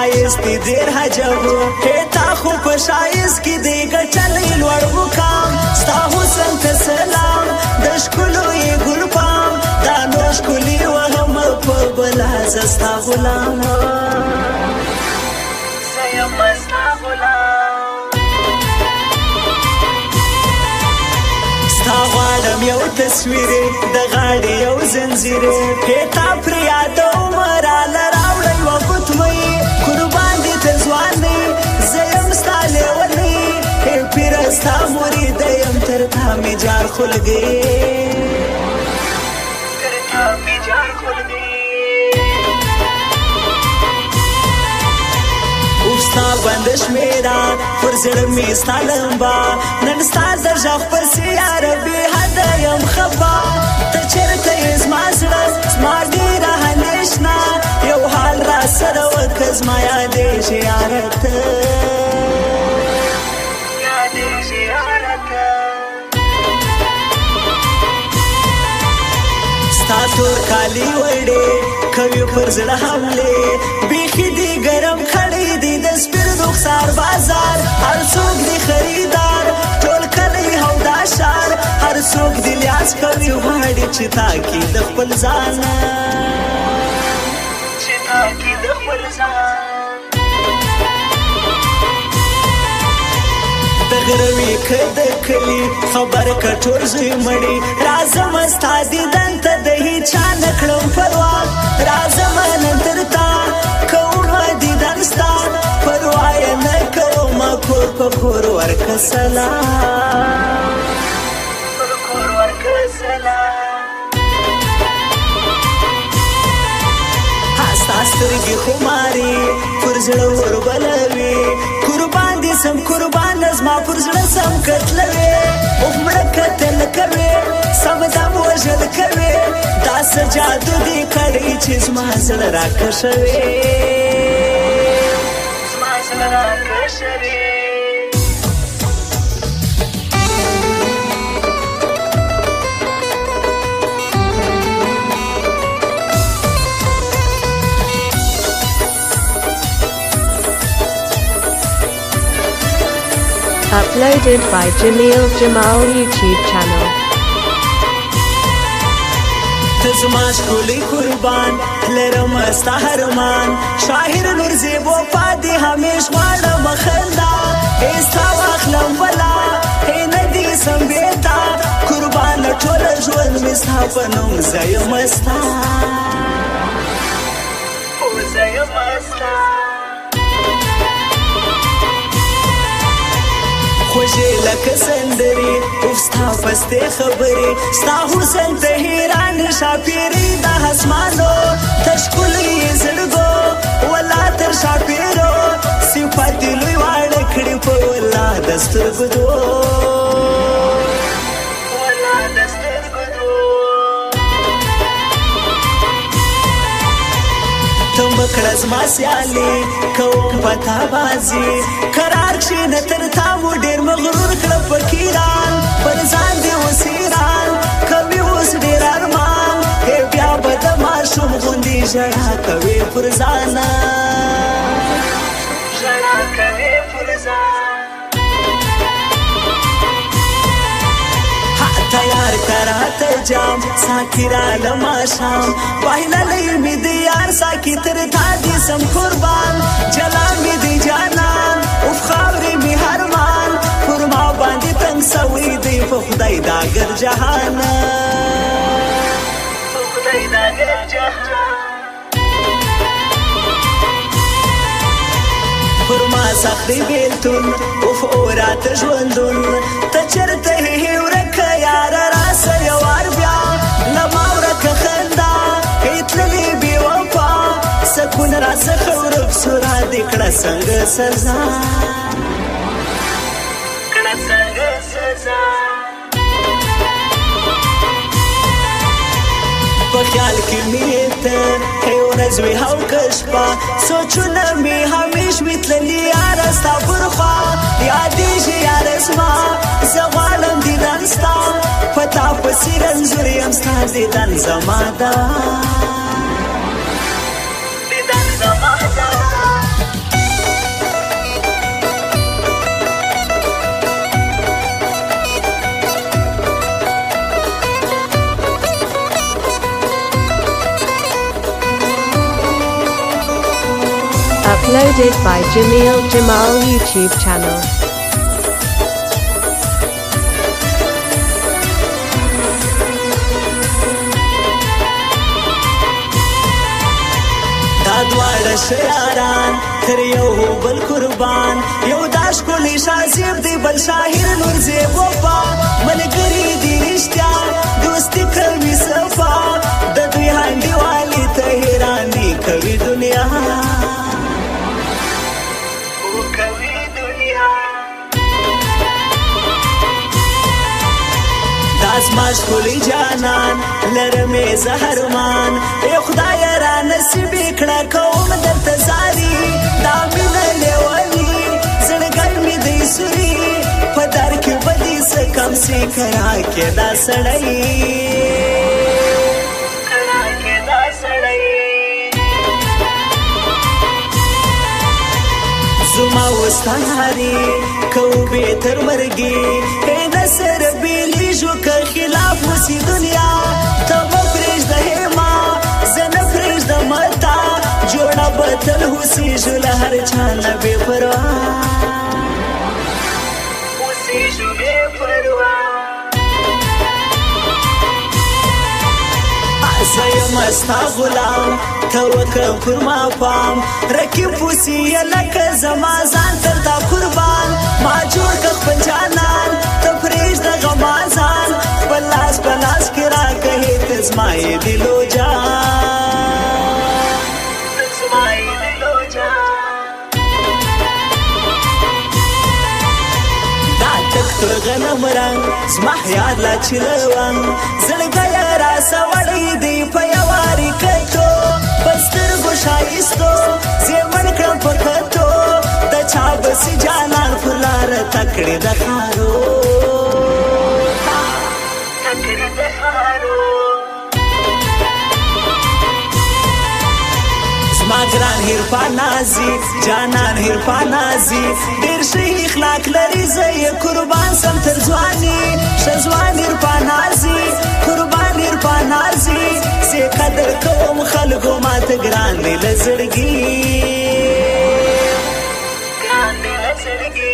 شایست دی دیر حجبو هیتا خو په شایست کی دی گچلی لوړ مقام ستا حسن ته سلام د ښکلو یې ګل پام دا نور ښکلي وهم په بلا زه ستا غلام زه یم ستا غلام ستا غواړم یو تصویر د غاړې یو زنځیر هیتا پر یادوم راله راوړی یوه ګوتمۍ قربان دې ته ځوانۍ زه یم ستا لیونۍ ای پیره ستا مریده یم تر تا مې جار خلګۍ تر تا مې جار خلګۍ ستا بند شمیرا پر زړه مې ستا لمبا نن ستا د غږ پسې یا ربې حده یم خفا ته چېرته یې زما زړه زما ډېره اندېښنه یو حال را سره وکړه زما یادېږي یاره ته یادېږي یاره ته ستا تور کالي وړې کوي پر زړه حملې بیخي دي ګرم کړی دي د سپین رخسار بازار هر څوک دی خریدار ټول کلی او دا ښار هر څوک دی لیاس کوي غواړي چې تا کې د خپل ځان چې تا کې د خپل ځان د غروي که د کلي خبر که ټول زوی مړي راځم ستا دیدن ته د هیچا نه کړم پروا راځم نن تر تا کوم دیدن ستا پروا یې نه کوم کور په کور ورکه سلام پر کور ورکه سلام ستا سترګې خماري پر زړه وربلوي قربان دې سم قربان زما پر زړه سم کتلوي اوف مړه کتل کوي سم دم وژل کوي دا څه جادو دې کړی چې زما زړه راکشوي زما زړه راکشوي Uploaded by Jamil Jamal YouTube channel. تزما ښکلی قربان لرم ستا هرمان شاهر نور زیبو پاتې همیش غواړم خندا ای ستا واخلم بلا ای نه دې سم بېتا قربان ټوله ژوند مې ستا په نوم زه یم ستا زه یم ستا خوږې لکه سندرې اوف ستا پستې خبرې ستا حسن ته حیران شاپېرې د اسمانو ته ښکلی زړګو ولا تر شاپېرو صفت دې لوی واړه کړي په ولا د سترګو دو ولا د سترګو دو ته مه کړه زما سیالي کوم پتا بازي قرار کښېنه تر تا مو ډېر مغرور کړه فقیران پر ځان دې وسیران کوي اوس ډېر ارمان ای بیا به د ماشوم غوندې ژړا کوې پر ځانه ژړا کوې پر ځان تیار کراته جام ساکی را لماشام بایللی می دی یار ساکی تر تا دی سم قربان جلا می دی جانان اف خاوری می هرمان پر ما باندی تنگ سوی دی پا خدای داگر جهانا پا خدای داگر جهانا پر ما سختی بیلتون اف اورات ژوندون ته چرته هی ورکه یاره راسه یو وار بیا لما ورکه خندا هیتللی بې وفا سکون راڅخه ورک سو را دې کړه څنګه سزا کړه څنګه سزا په خیال کې مې ته هی ورځ وي او که شپه سوچونه مې همیش وي تللي یاره ستا پر خوا یادېږي یاره زما زه غواړم دیدن ستا په تا پسې رنځور یم ستا دیدن زما ده دیدن زما ده Downloaded by Jamil Jamal YouTube channel. دواړه شیاران تر یو بل قربان یو داش کولی شازیب دی بل شاهر نور زیب وفا ملګری دی رښتیا دوستی کوي صفا د دوی هاندي والی ته حیران دی کوي دنیا داسماش کولی جانان لرمه زهرمان ای خدای را نصیب کړه کوم درته زاري دا مینه لیونی زړګی مې دی سوري په در کې بدي څه کم سي کرا کې دا سړی زما وستانهاري کو به تر مرګي اے نصر بیلی جو که خلاف وسی دنیا تم پرېږ د هما زنه پرېږ د متا جوړه بتل وسی جو له هر چا نه بې پروا وسی جو بې پروا زیم استا غلام توکل پر ما پام رکیب وسی لکه زما ځان تر دا قربان ما جوړ ک خپل جانان تفریج د غمازان بلاس بلاس کرا کہے تزمای دلو جان تزمای دلو جان دا تکتر غنم رنگ زما یاد لا چلوان زړګی را سوړی دی په یواری کتو بستر ګشایستو زمن کړم په کتو د چا بس جانان فلار تکړه د خارو تکړه د خارو زما ګران هرپا نازي جانان هرپا نازي ډېر شي اخلاق لري زې قربان سم تر ځواني شزوان هرپا نازي قربان هرپا نازي زه قدر کوم خلکو مات ګران دي لزړګي ګران دي لزړګي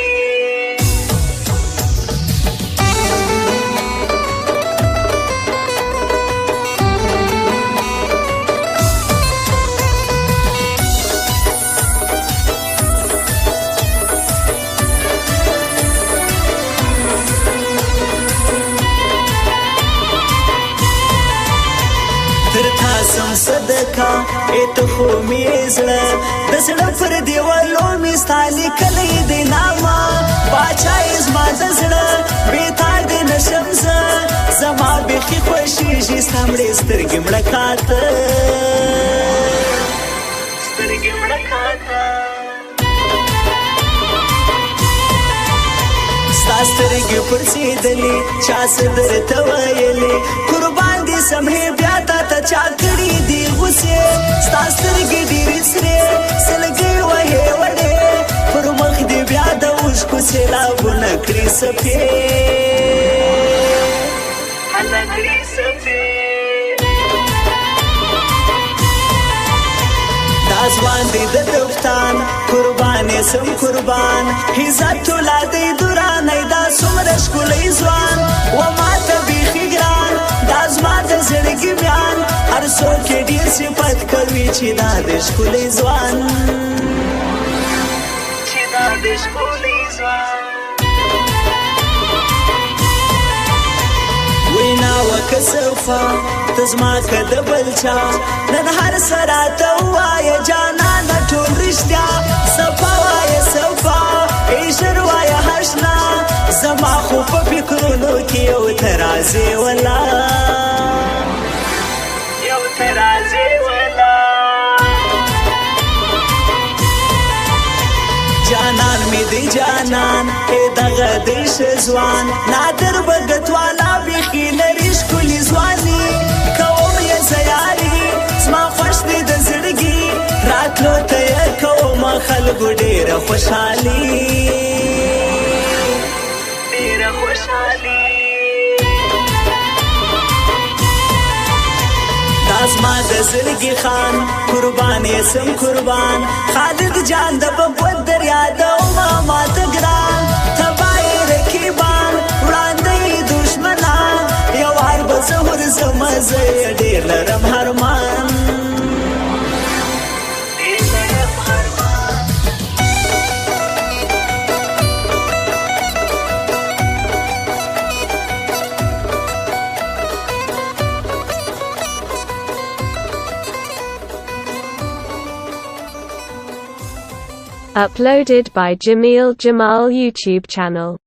سم صدقه ایت خو می زړه د زړه پر دیوالو می ستالي کلی دی نامه باچا زما د زړه بې تا دې نشم زما بیخي خوښېږي ستا مړې سترګې مړه کاته سترګې مړه کاته ستا سترګې پړسېدلې چا څه درته ویلې قربان دې سمې بیا تا ته چا کړي دي غوسې ستا سترګې ډېرې سرې سلګۍ وهې وړې پر مخ دې بیا د اوښکو سېلابونه کړي څپې هله کړي څپې دا ځوان دی د دفتان قربان سم قربان عزت الله دی دورانی دا څومره ښکلی ځوان و ماته بیخي ګران دا زما د زړګي بیان هر څوک یې ډېر صفت کوي چې دا د ښکلی ځوان چې دا د ښکلی ځوان وینا وکسفا تزما که د بلچا نن هر سره ته ووایه جانانه ټول رښتیا صفا وایه صفا ایشر وایه هشنا زما خو په فکرونو کې یو ترازی ولا یو ترازی ولا جانان می دی جانان ای دغه دی شزوان نادر بګت والا بیخي لري ښکلي ځواني کوم یې زیاري زما خوښ دی د زړګي راتلو ته یې کوم خلکو ډېره خوشحالي ډېره خوشحالي زما د زړګي خان قربان یې سم قربان خالد جان د ببو دریا د ما ماته ګران تبای رقیبان وړاندې دشمنان یو هر بزور زمزه ډېر لرم هرمان Uploaded by Jamil Jamal YouTube channel.